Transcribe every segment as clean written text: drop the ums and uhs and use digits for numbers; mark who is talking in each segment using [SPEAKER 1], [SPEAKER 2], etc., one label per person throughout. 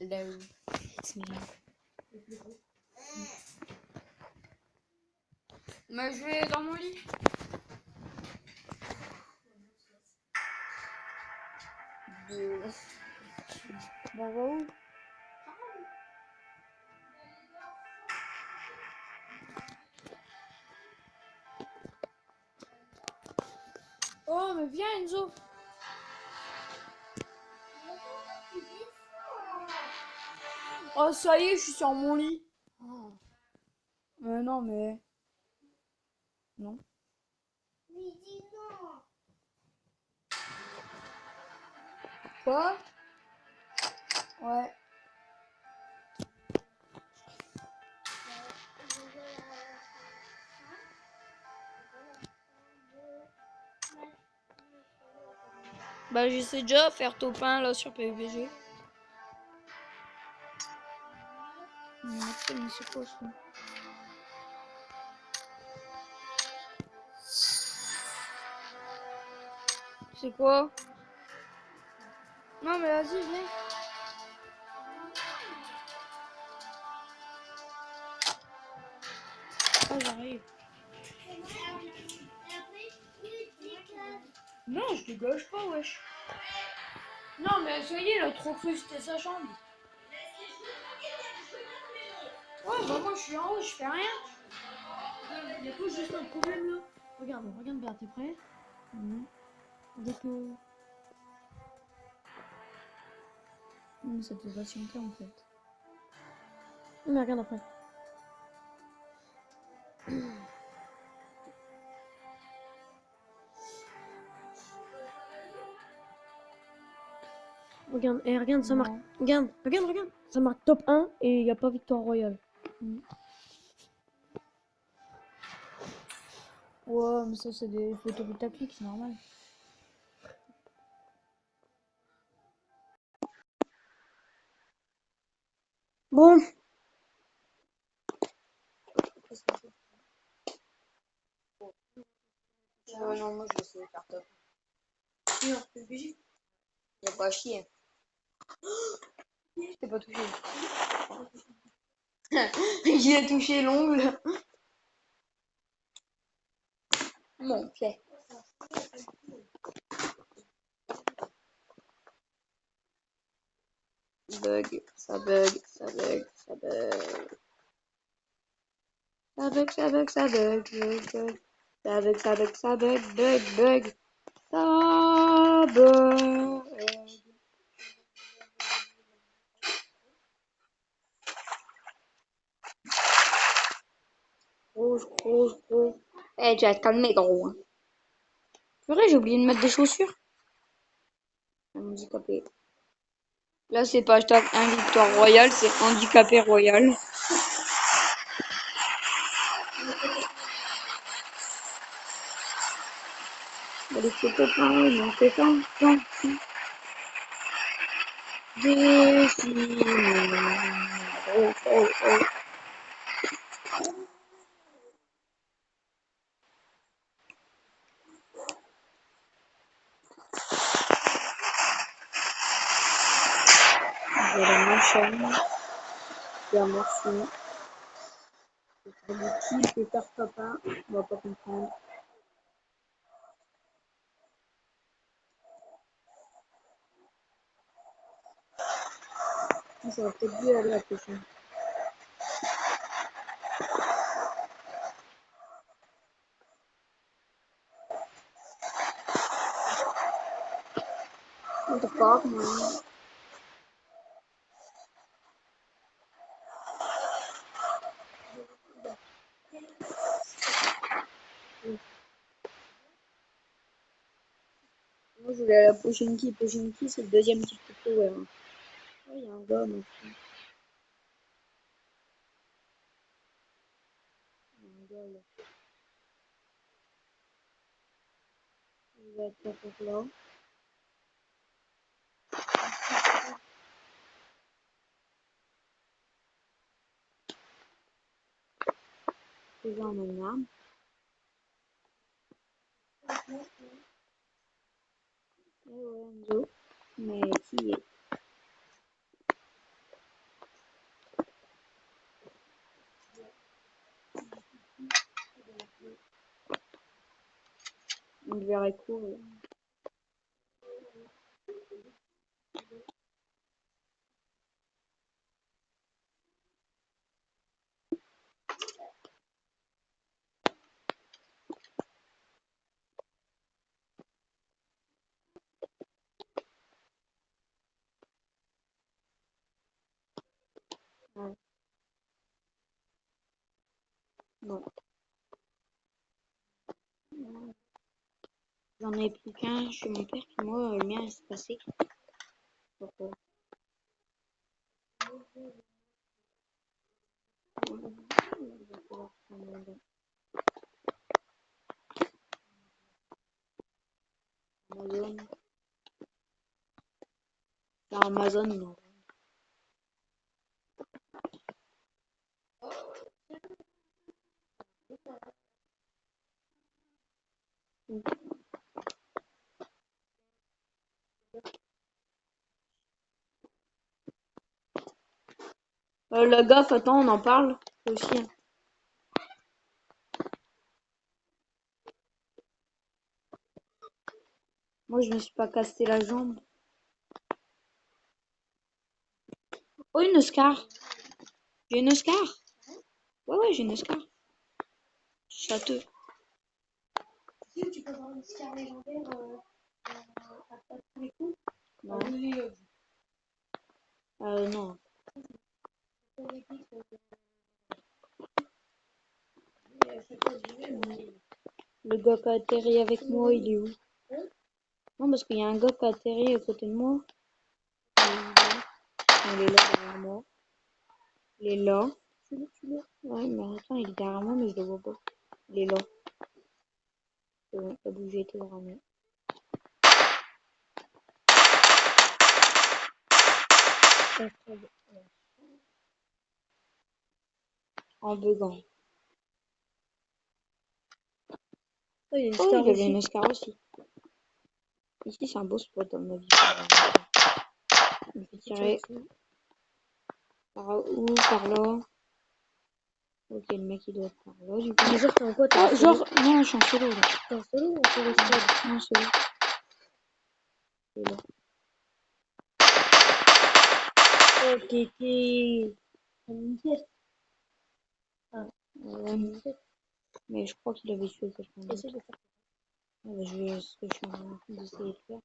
[SPEAKER 1] Hello, it's me. Mais je vais dans mon lit. Bah, va où? Oh, mais viens, Enzo. Oh, ça y est, je suis sur mon lit. Oh. Mais non, mais... Non.
[SPEAKER 2] Mais dis non.
[SPEAKER 1] Quoi? Ouais. Bah, j'essaie déjà de faire top 1 là sur PUBG. Mais c'est quoi ça? C'est quoi? Non, mais vas-y, viens. Ah, j'arrive. Non, je dégage pas, wesh. Non, mais ça y est, il a trop cru que c'était sa chambre. Ouais, bah moi je suis en haut, je fais rien.
[SPEAKER 2] Il y a pas juste un problème là. Regarde bien, t'es prêt? Dès que...
[SPEAKER 1] Ça te fait patienter en fait.
[SPEAKER 2] Mais regarde après. Regarde, regarde, ça marque. Regarde. Ça marque top 1 et il n'y a pas victoire royale.
[SPEAKER 1] Ouais, mais ça c'est des photos putaclic, c'est normal.
[SPEAKER 2] Bon.
[SPEAKER 3] Non, moi je sais faire top.
[SPEAKER 2] Non, PUBG.
[SPEAKER 3] Y'a pas à chier. Je t'ai pas touché. Qui a touché l'ongle? Mon pied. Bug, ça bug, ça bug, ça bug. Ça bug, ça bug, ça bug, bug, bug. Ça bug, ça bug, ça bug, bug, bug. Ça bug. Rouge, rouge, rouge. Eh, tu vas te calmer, gros. Purée, j'ai oublié de mettre des chaussures. Handicapé. Là, c'est pas hashtag un victoire royale, c'est handicapé royal. Les photos, ils ont fait tant. Décimé. Oh, oh, oh. Voilà ma chaîne. C'est un morceau. C'est du kiff, je vais faire papa. On va pas comprendre. Ça va peut-être mieux aller la prochaine. What the fuck, man? Moi, je voulais aller à la Pochinki. Pochinki, c'est le deuxième type de power. Ouais, il y a un gars, mais il y a un gars là. Il va être là pour là. Déjà, on a une arme. Eh ouais, Enzo. Mais qui est? de verre et court. Ouais. Non. J'en ai plus qu'un chez mon père, puis moi, le mien, il s'est passé. Donc, Amazon. Sur Amazon, non. La gaffe, attends, on en parle aussi. Hein. Moi, je me suis pas cassé la jambe. Oh, une Oscar. J'ai une Oscar. Ouais, j'ai une Oscar. Château.
[SPEAKER 2] Si tu peux avoir une star légendaire à pas tous les coups.
[SPEAKER 3] Non. Non. Le gars qui a atterri avec moi, il est où? Non, parce qu'il y a un gars qui a atterri à côté de moi. Il est là derrière moi. Il est là. Ouais, mais attends, il est derrière moi, mais je le vois pas. Il est là. C'est bon, il a bougé, il était derrière moi. En buguant. Oh, il y avait une Oscar aussi. Ici, c'est un beau spot, à mon avis. Je vais tirer. Par où? Par là. Ok, le mec, il doit être par là, du coup.
[SPEAKER 2] Mais genre, t'es en quoi?
[SPEAKER 3] Ah, genre, non, je suis en solo, là.
[SPEAKER 2] T'es en solo ou en solo squad?
[SPEAKER 3] Non, solo. C'est là.
[SPEAKER 2] Oh, Kéké. Une pièce.
[SPEAKER 3] Mais je crois qu'il avait tué quelqu'un d'autre.
[SPEAKER 2] Essaye de faire.
[SPEAKER 3] Ouais, je vais ce que je suis en train d'essayer de faire.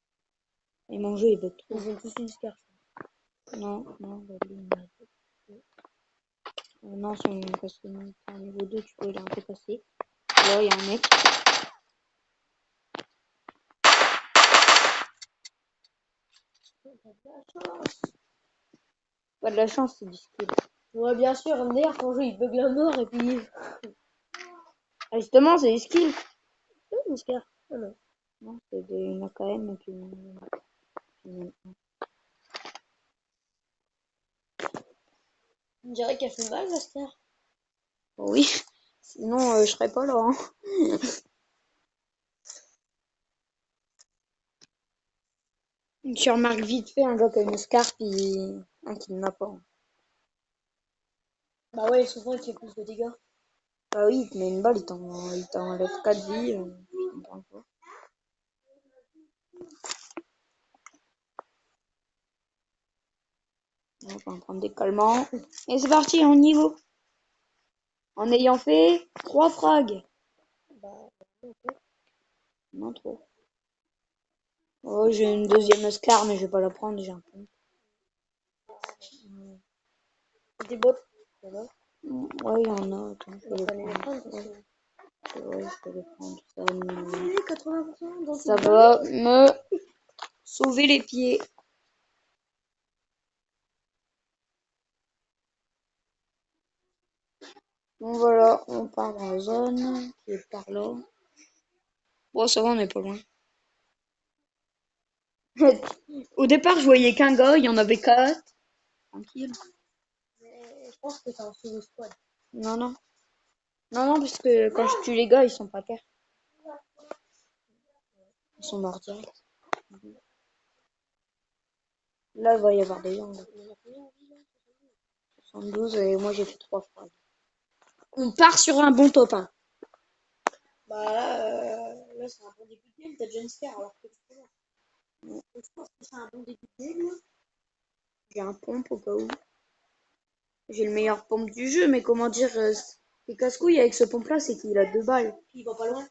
[SPEAKER 3] Et mon jeu, il bug trop.
[SPEAKER 2] Ils ont tous une scar.
[SPEAKER 3] Non, bah, lui, il m'a dit. Non, si on passe au niveau 2, tu peux, il est un peu cassé. Là, il y a un mec. Pas de la chance, c'est du skill.
[SPEAKER 2] Ouais, bien sûr. D'ailleurs, ton jeu, il bug la mort et puis.
[SPEAKER 3] Ah, justement, c'est du skill.
[SPEAKER 2] C'est une scar. Ah non.
[SPEAKER 3] Non, c'est une AKM et puis
[SPEAKER 2] On dirait qu'elle fait mal, la scar.
[SPEAKER 3] oui, sinon je serais pas là. Hein. Tu remarques vite fait un gars qui a une scarpe et un qui n'en a pas.
[SPEAKER 2] Bah ouais, souvent, il fait plus de dégâts.
[SPEAKER 3] Bah oui, il te met une balle, il t'enlève 4 vies. Je comprends pas. On va prendre des calmants. Et c'est parti, on y va. En ayant fait 3 frags.
[SPEAKER 2] Bah,
[SPEAKER 3] Non, trop. Oh, j'ai une deuxième Oscar, mais je vais pas la prendre, j'ai un peu.
[SPEAKER 2] des bots.
[SPEAKER 3] Ouais, il y en a. Attends, je vais les prendre.
[SPEAKER 2] prendre.
[SPEAKER 3] Ouais, je vais les prendre.
[SPEAKER 2] 80% dans
[SPEAKER 3] Ça va me sauver les pieds. Bon, voilà, on part dans la zone qui est par là. Bon, ça va, on n'est pas loin. Au départ, je voyais qu'un gars, il y en avait 4. Tranquille.
[SPEAKER 2] Je pense que c'est un solo squad.
[SPEAKER 3] Non, non. Non, non, parce que quand je tue les gars, ils sont pas terre. Ils sont morts direct. Là, il va y avoir des gens. Là. 72 et moi j'ai fait 3 frags. On part sur un bon top 1.
[SPEAKER 2] Bah là,
[SPEAKER 3] là, c'est un bon début de game, t'as déjà une sphère alors que tu commences. Donc, je pense que c'est un bon début de game, là. J'ai un pompe au cas où. J'ai le meilleur pompe du jeu, mais comment dire, les casse-couilles avec ce pompe-là, c'est qu'il a 2 balles.
[SPEAKER 2] Il va pas loin.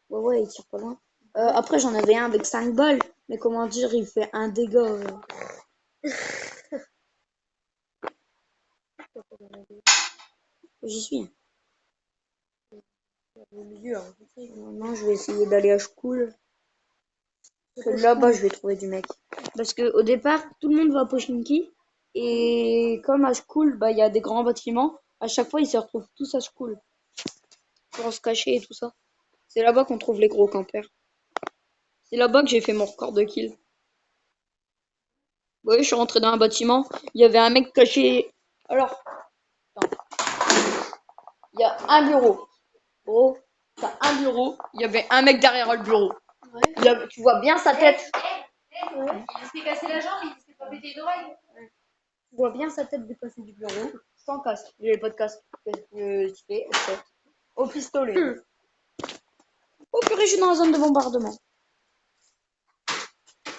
[SPEAKER 3] Ouais, il tire pas loin. Après, j'en avais un avec 5 balles, mais comment dire, il fait un dégât. J'y suis.
[SPEAKER 2] Au milieu, hein.
[SPEAKER 3] Non, je vais essayer d'aller à school. Là-bas, je vais trouver du mec. Parce que au départ, tout le monde va à Pochinki. Et comme à school, bah, il y a des grands bâtiments. À chaque fois, ils se retrouvent tous à school. Pour se cacher et tout ça. C'est là-bas qu'on trouve les gros campeurs. C'est là-bas que j'ai fait mon record de kill. Vous voyez, je suis rentré dans un bâtiment. Il y avait un mec caché. Alors, attends. Il y a un bureau. Gros, t'as un bureau. Il y avait un mec derrière le bureau.
[SPEAKER 2] Ouais.
[SPEAKER 3] Tu vois bien sa tête.
[SPEAKER 2] Ouais.
[SPEAKER 4] Il s'est cassé la jambe, il s'est pas pété une oreille.
[SPEAKER 3] Tu vois bien sa tête dépasser du bureau. Sans casque. J'avais pas de casque. Qu'est-ce que tu fais? Au pistolet. Oh purée, je suis dans la zone de bombardement.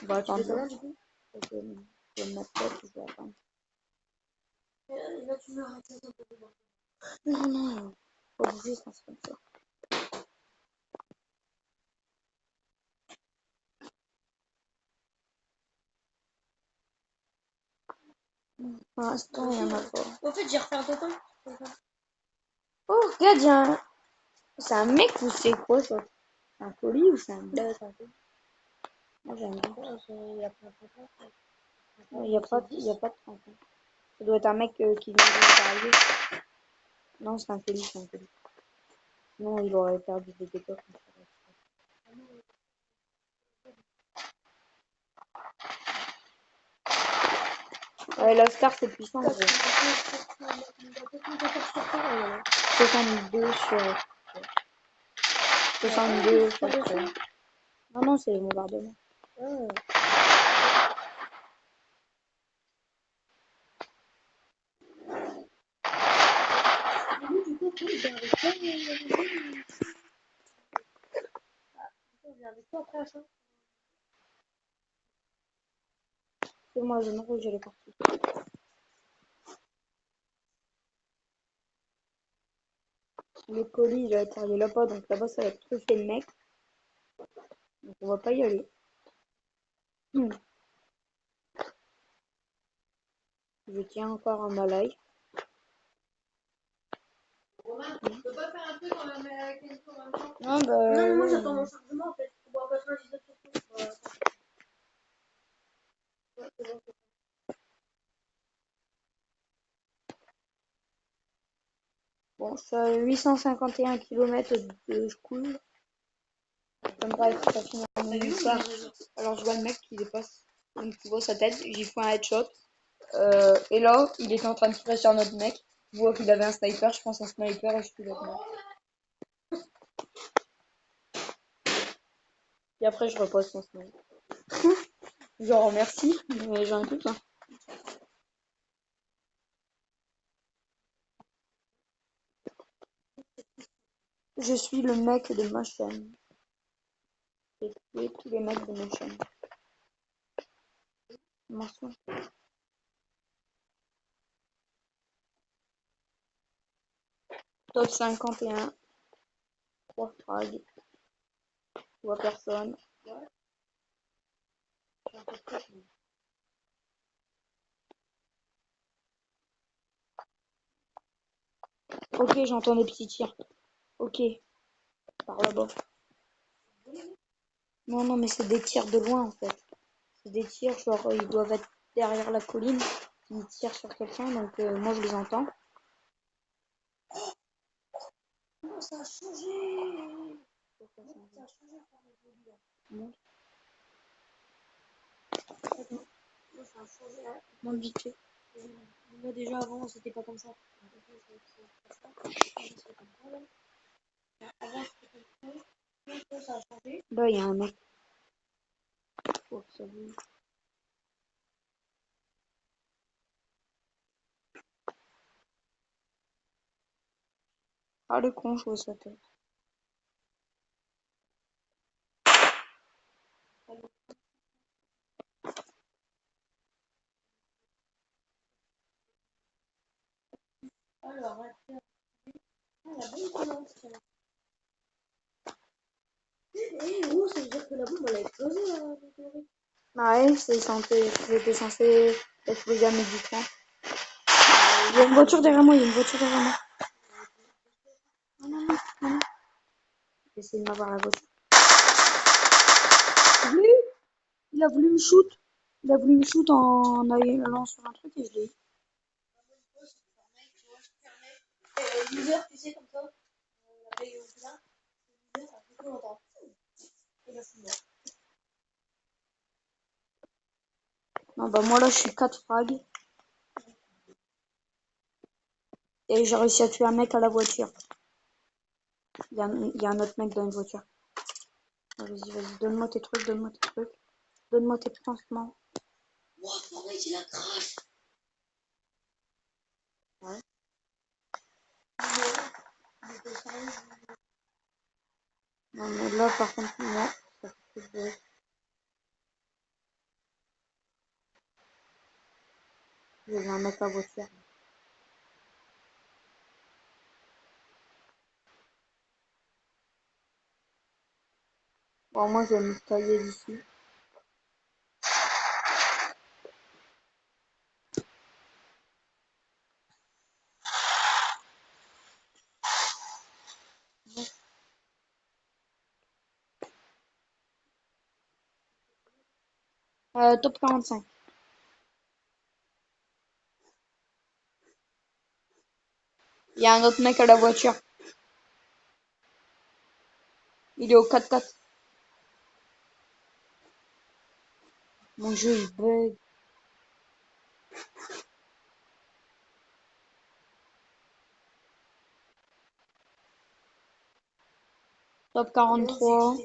[SPEAKER 3] Bah, attends,
[SPEAKER 2] Tu fais comment, du coup?
[SPEAKER 3] Je vais me mettre tête, je vais attendre.
[SPEAKER 2] Là, tu me rates un peu de moi.
[SPEAKER 3] Non, non, faut bouger, ça se comme ça. Pour l'instant, il y en a pas.
[SPEAKER 2] En fait, j'ai refait un totem.
[SPEAKER 3] Oh, regarde, il y a un... C'est un mec ou c'est quoi ça? C'est un colis ou c'est un mec?
[SPEAKER 2] Là, c'est un peu.
[SPEAKER 3] Moi, j'aime bien.
[SPEAKER 2] Il y a plein de totems.
[SPEAKER 3] Il n'y a pas de 30 ans. Ça doit être un mec qui vient d'arriver. Non, c'est un colis, c'est un colis. Non, il aurait perdu des dégâts comme ça. Ouais, la star, c'est puissant, gros. 62 sur... 62 sur... Non, non, c'est le bombardement.
[SPEAKER 2] Du coup, il vient avec toi, il vient avec toi après la fin.
[SPEAKER 3] C'est moi, zone rouge, elle est partie. Le colis, il va être arrivé là-bas, donc là-bas, ça va être truffé le mec. Donc on va pas y aller. Je tiens encore un malay.
[SPEAKER 4] Romain, tu peux pas faire un truc avec les en même temps?
[SPEAKER 3] Non, bah...
[SPEAKER 2] Non, mais moi, j'attends mon chargement, en fait. Pour boire 99 surtout. Ouais, c'est bon.
[SPEAKER 3] Bon, je suis à 851 km de school. Ça me paraît très finir mon histoire. Alors je vois le mec qui dépasse. Donc tu vois sa tête, j'y fais un headshot. Et là, il était en train de tirer sur notre mec. Je vois qu'il avait un sniper, je pense un sniper et je suis l'autre mec. Et après je repose son sniper. Genre merci, mais j'ai un truc là. Je suis le mec de ma chaîne. J'ai tué tous les mecs de ma chaîne. Mention. Top 51. 3 frags. Je vois personne. Ok, j'entends des petits tirs. Ok, par là-bas. Non, non, mais c'est des tirs de loin en fait. C'est des tirs, genre ils doivent être derrière la colline. Ils tirent sur quelqu'un, donc moi je les entends.
[SPEAKER 2] Non, ça a changé. Ça a changé par le
[SPEAKER 3] Non,
[SPEAKER 2] non, ça a changé. Là.
[SPEAKER 3] non, vite fait.
[SPEAKER 2] Moi, déjà, avant, c'était pas comme ça. Avant, c'était comme ça. Maintenant, ça a changé.
[SPEAKER 3] Là, il y a un mec. Faut que ça bouge. Ah, le con, je vois sa tête.
[SPEAKER 2] La bombe commence, tiens. Oh, ça veut dire que la bombe elle a explosé en théorie.
[SPEAKER 3] Ouais, c'était censé exploser à midi du temps. Il y a une voiture derrière moi, il y a une voiture derrière moi. Non, non, non, non, non. J'essaie de m'avoir la voiture. Vu? Il a voulu me shoot. Il a voulu me shoot en allant sur un truc et je l'ai eu.
[SPEAKER 2] User, tu sais, comme ça, la paye au plein. User, ça fait trop longtemps. Et là, c'est mort.
[SPEAKER 3] Non, bah moi là je suis 4 frags. Et j'ai réussi à tuer un mec à la voiture. Il y a un autre mec dans une voiture. Ah, vas-y, vas-y, donne-moi tes trucs, donne-moi tes trucs. Donne-moi tes pansements.
[SPEAKER 2] Wow, Fortnite, il a crash.
[SPEAKER 3] Ouais. Non, mais là par contre, moi, ça fait que je vais un mec à voiture. Bon, moi je vais me tailler d'ici. Top 45. Il y a un autre mec à la voiture. Il est au 4x4. Mon jeu il bug. Top 43.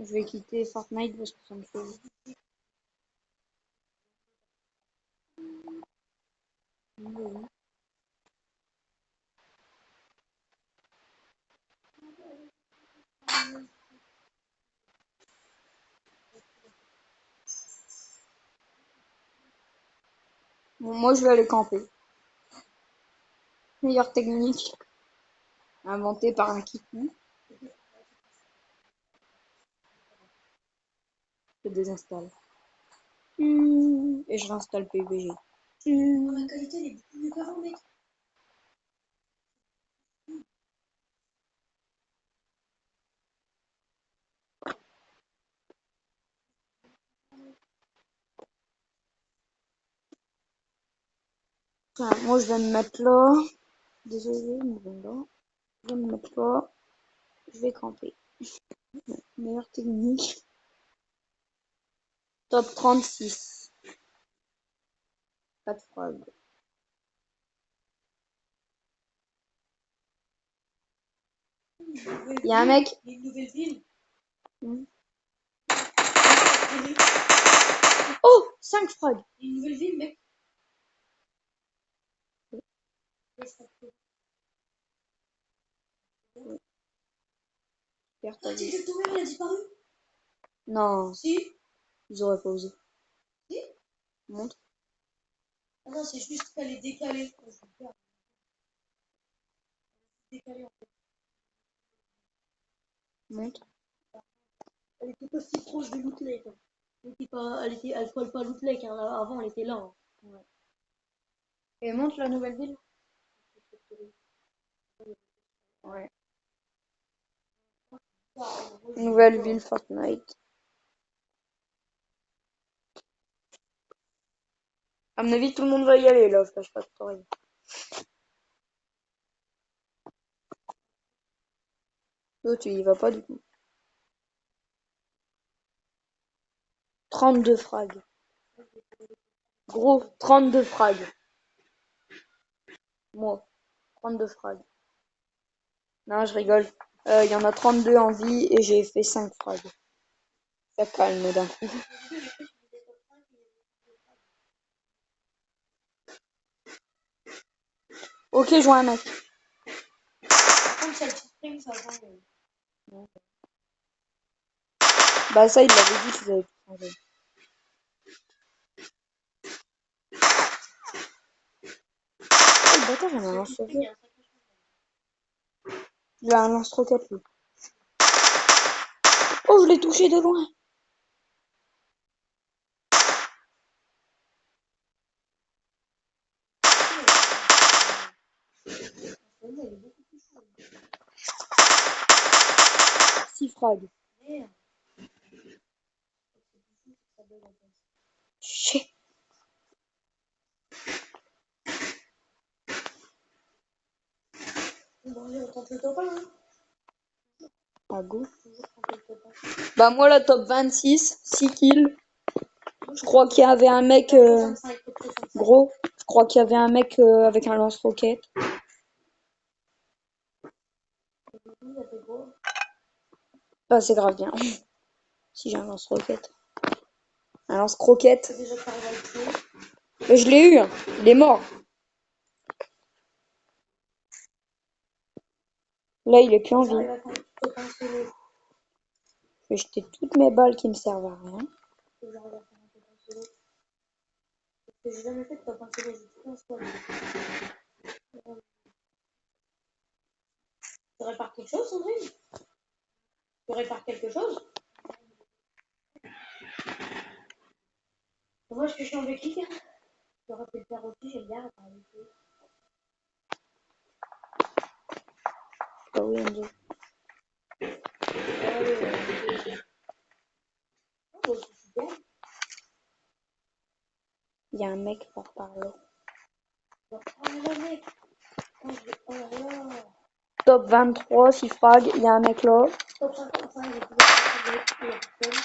[SPEAKER 3] Je vais quitter Fortnite parce que ça me fait. Bon, moi je vais aller camper. Meilleure technique inventée par un kikou. Je désinstalle. Et je réinstalle PUBG.
[SPEAKER 2] La qualité, elle est beaucoup mieux qu'avant, mec.
[SPEAKER 3] Enfin, moi je vais me mettre là. Désolé, mais bon là. Je vais me mettre là. Je vais camper. Meilleure technique. Top 36. Pas de fraude. Il y a un mec.
[SPEAKER 2] Il y a une nouvelle ville.
[SPEAKER 3] Oh 5 frags.
[SPEAKER 2] Il y a une nouvelle ville, mec.
[SPEAKER 3] T'as vu.
[SPEAKER 2] T'es tombé, il a disparu.
[SPEAKER 3] Non,
[SPEAKER 2] Si.
[SPEAKER 3] ils auraient pas osé.
[SPEAKER 2] Si.
[SPEAKER 3] Montre.
[SPEAKER 2] Ah non, c'est juste qu'elle est décalée. Décalée, en fait.
[SPEAKER 3] Montre.
[SPEAKER 2] Elle était pas si proche de Loot Lake. Hein. Elle colle pas Loot Lake. Hein. Là, avant, elle était là. Hein.
[SPEAKER 3] Ouais. Et montre la nouvelle ville. Ouais. Nouvelle ville Fortnite. À mon avis, tout le monde va y aller là, Flash Factory. Toi, tu y vas pas du coup. 32 frags. Gros, 32 frags. Moi, 32 frags. Non, je rigole. Il y en a 32 en vie et j'ai fait 5 frags. Ça calme d'un coup. Ok, je vois un mec.
[SPEAKER 2] Par contre, celle qui stream, ça va.
[SPEAKER 3] Bah ça, il l'avait dit qu'ils avaient tout changé. j'avais un lance-roquette.
[SPEAKER 2] Il y a un sacré changement.
[SPEAKER 3] Il a un lance-roquette, lui. Oh, je l'ai touché de loin.
[SPEAKER 2] Il est beaucoup plus chaud.
[SPEAKER 3] 6 frags.
[SPEAKER 2] Merde. C'est plus chaud, ça bug en fait.
[SPEAKER 3] Shit.
[SPEAKER 2] Bon, allez, on tente le top 1, hein.
[SPEAKER 3] À go.
[SPEAKER 2] Toujours tenter le top 1.
[SPEAKER 3] Bah, moi, la top 26, 6 kills. Je crois qu'il y avait un mec,
[SPEAKER 2] Top 65, top 65.
[SPEAKER 3] gros. Je crois qu'il y avait un mec avec un lance-roquette.
[SPEAKER 2] Il a fait gros.
[SPEAKER 3] Bah, c'est grave bien. Si j'ai un lance-roquette. Un lance-croquette.
[SPEAKER 2] C'est déjà que t'arrives à le tuer.
[SPEAKER 3] Mais je l'ai eu, hein. Il est mort. Là, il est plus en vie.
[SPEAKER 2] J'arrive à faire un top 1 solo.
[SPEAKER 3] Je vais jeter toutes mes balles qui me servent à rien.
[SPEAKER 2] J'arrive à faire un top 1 solo. Parce que j'ai jamais fait de top 1 solo, j'ai tout un squad. Tu répares quelque chose, Sandrine? Tu répares quelque chose? Moi, je suis en béquille. J'aurais pu le faire aussi, j'aime bien réparer les choses.
[SPEAKER 3] Bah oui, Enzo.
[SPEAKER 2] Oh, c'est super.
[SPEAKER 3] Il y a un mec par là.
[SPEAKER 2] Oh là mec. Oh là là.
[SPEAKER 3] Top 23, 6 frags. Il y a un mec là.
[SPEAKER 2] Top 55, j'ai plus de personne. Il y a personne.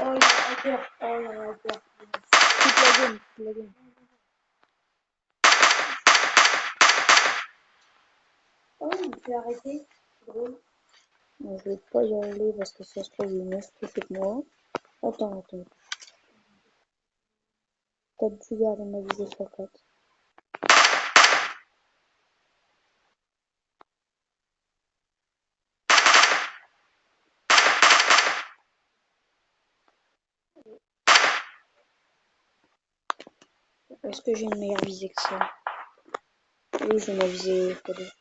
[SPEAKER 2] Oh, il y a un hacker. Oh, il y a un hacker.
[SPEAKER 3] Toute la game, toute la game.
[SPEAKER 2] Oh, il me fait arrêter. C'est drôle.
[SPEAKER 3] Mais je vais pas y aller parce que ça se trouve, il est mieux plus que moi. Attends. Peut-être dû garder ma visée sur 4. Est-ce que j'ai une meilleure visée que ça? Oui, j'ai ma visée x2.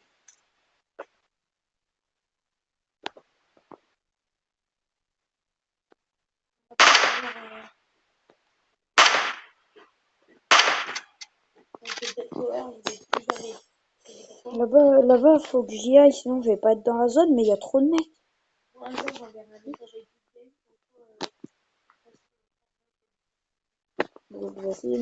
[SPEAKER 3] Là-bas, faut que j'y aille, sinon je vais pas être dans la zone, mais il y a trop de mecs.
[SPEAKER 2] Un jour, j'enverrai un message avec une
[SPEAKER 3] Donc, voici.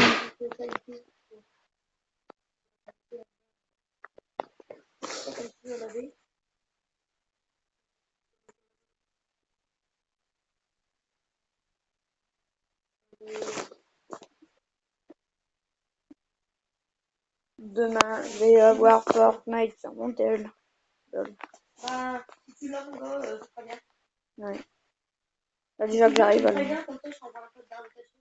[SPEAKER 3] Demain, je vais avoir Fortnite sur mon tel.
[SPEAKER 2] Bah, si tu l'as, mon gars, c'est pas bien.
[SPEAKER 3] Ouais. Là, déjà que j'arrive à
[SPEAKER 2] Très
[SPEAKER 3] le...
[SPEAKER 2] bien, comme ça, je t'envoie un peu d'invitation.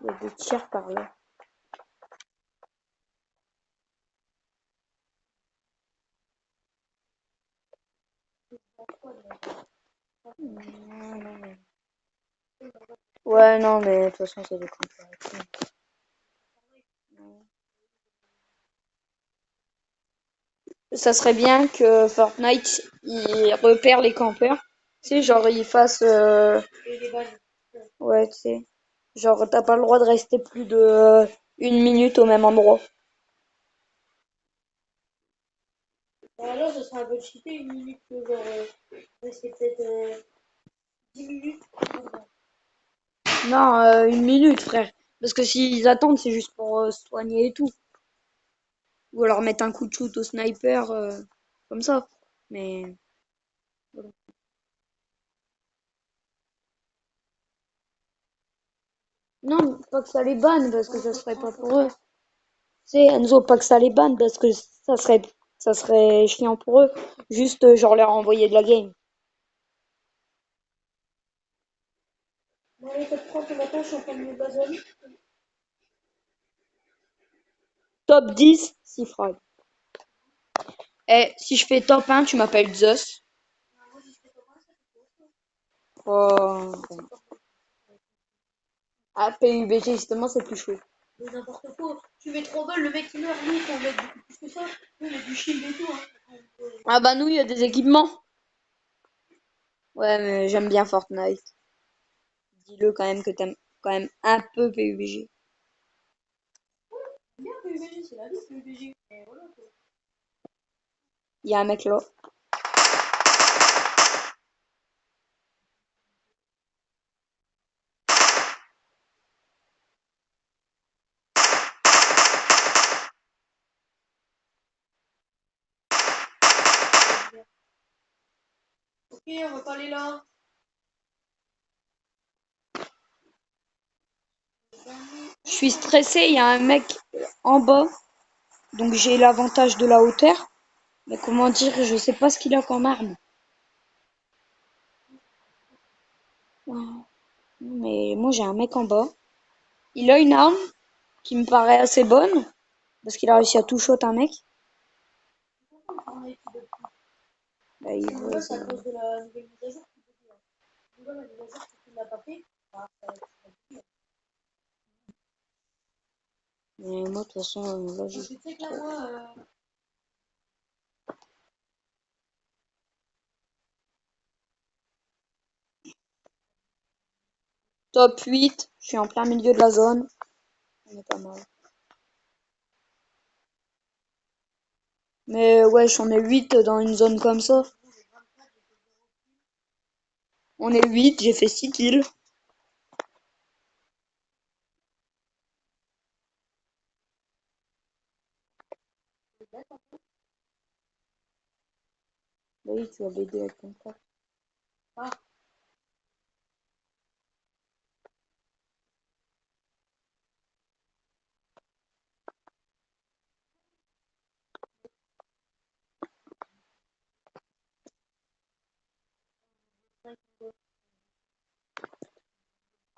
[SPEAKER 3] Il y a des tirs par là. Non. Ouais, non, mais de toute façon, c'est des comparaisons. Ça serait bien que Fortnite, il repère les campeurs. Tu sais, genre, il fasse...
[SPEAKER 2] Et les balles.
[SPEAKER 3] Ouais, tu sais. Genre, t'as pas le droit de rester plus de 1 minute au même endroit.
[SPEAKER 2] Bah, là, ce sera un peu cheaté, 1 minute, que genre, rester peut-être 10 minutes.
[SPEAKER 3] Non, 1 minute, frère. Parce que s'ils attendent, c'est juste pour se soigner et tout. Ou alors mettre un coup de shoot au sniper, comme ça. Mais... Non, pas que ça les banne, parce que ça serait pas pour eux. C'est Enzo, pas que ça les banne, parce que ça serait chiant pour eux. Juste, genre, leur envoyer de la game.
[SPEAKER 2] Bon, allez, top 30 matin, je suis en train de me baser.
[SPEAKER 3] Top 10, 6 frags. Eh, si je fais top 1, tu m'appelles Zeus. Oh. Ah, PUBG, justement, c'est plus chaud.
[SPEAKER 2] Mais n'importe quoi. Tu mets 3 balles, le mec il meurt. Nous, on met beaucoup plus que ça. Nous, on met du shield et tout. Hein.
[SPEAKER 3] Ah bah nous, il y a des équipements. Ouais, mais j'aime bien Fortnite. Dis-le quand même que t'aimes quand même un peu PUBG.
[SPEAKER 2] Bien PUBG, c'est la vie PUBG. Et voilà quoi.
[SPEAKER 3] Il y a un mec là.
[SPEAKER 2] Ok, on va pas aller là.
[SPEAKER 3] Je suis stressée, il y a un mec en bas. Donc j'ai l'avantage de la hauteur. Mais comment dire, je sais pas ce qu'il a comme arme. Ouais. Mais moi j'ai un mec en bas. Il a une arme qui me paraît assez bonne. Parce qu'il a réussi à tout shot un mec. Bah, il
[SPEAKER 2] Moi,
[SPEAKER 3] veut,
[SPEAKER 2] c'est à cause de la nouvelle mise à jour qu'il veut dire. La mise à jour, si tu l'as pas fait, bah, ça va être.
[SPEAKER 3] Mais moi de toute façon, là
[SPEAKER 2] Parce que tu sais que là, moi,
[SPEAKER 3] top 8, je suis en plein milieu de la zone. On est pas mal. Mais ouais, j'en ai 8 dans une zone comme ça. On est 8, j'ai fait 6 kills. Bah oui, tu vas BD avec ton frère.
[SPEAKER 2] ah,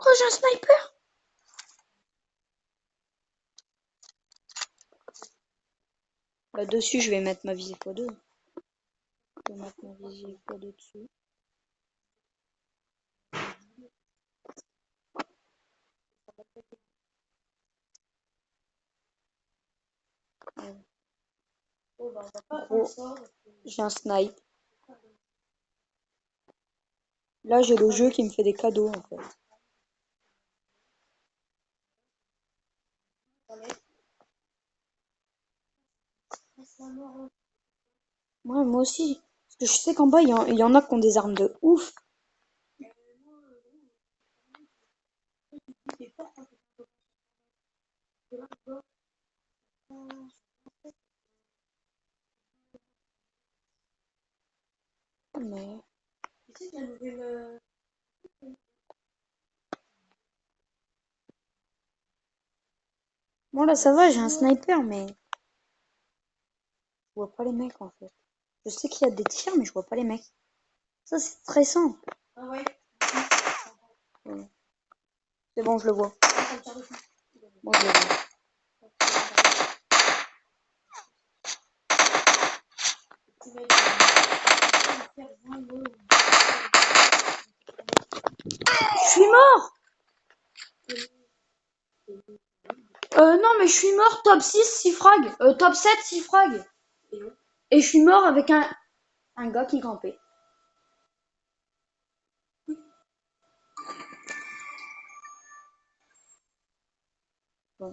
[SPEAKER 3] Oh, j'ai un sniper! Là-dessus, je vais mettre ma visée x2. Je vais mettre ma visée x2 dessus.
[SPEAKER 2] oh, bah, on va pas
[SPEAKER 3] Gros,
[SPEAKER 2] attendre ça.
[SPEAKER 3] j'ai un snipe. Là, j'ai le jeu qui me fait des cadeaux, en fait. Moi aussi. Parce que je sais qu'en bas, il y en a qui ont des armes de ouf. Mais...
[SPEAKER 2] Tu sais que la nouvelle.
[SPEAKER 3] Bon, là, ça va, j'ai un sniper, mais... Je vois pas les mecs, en fait. Je sais qu'il y a des tirs, mais je vois pas les mecs. Ça, c'est stressant.
[SPEAKER 2] Ah ouais.
[SPEAKER 3] Ouais. C'est bon, je le vois.
[SPEAKER 2] Ça me tire dessus.
[SPEAKER 3] Moi, je le vois. Je suis mort! Non, mais je suis mort top 6, 6 frags. Top 7, 6 frags. Et je suis mort avec un gars qui campait. Bon.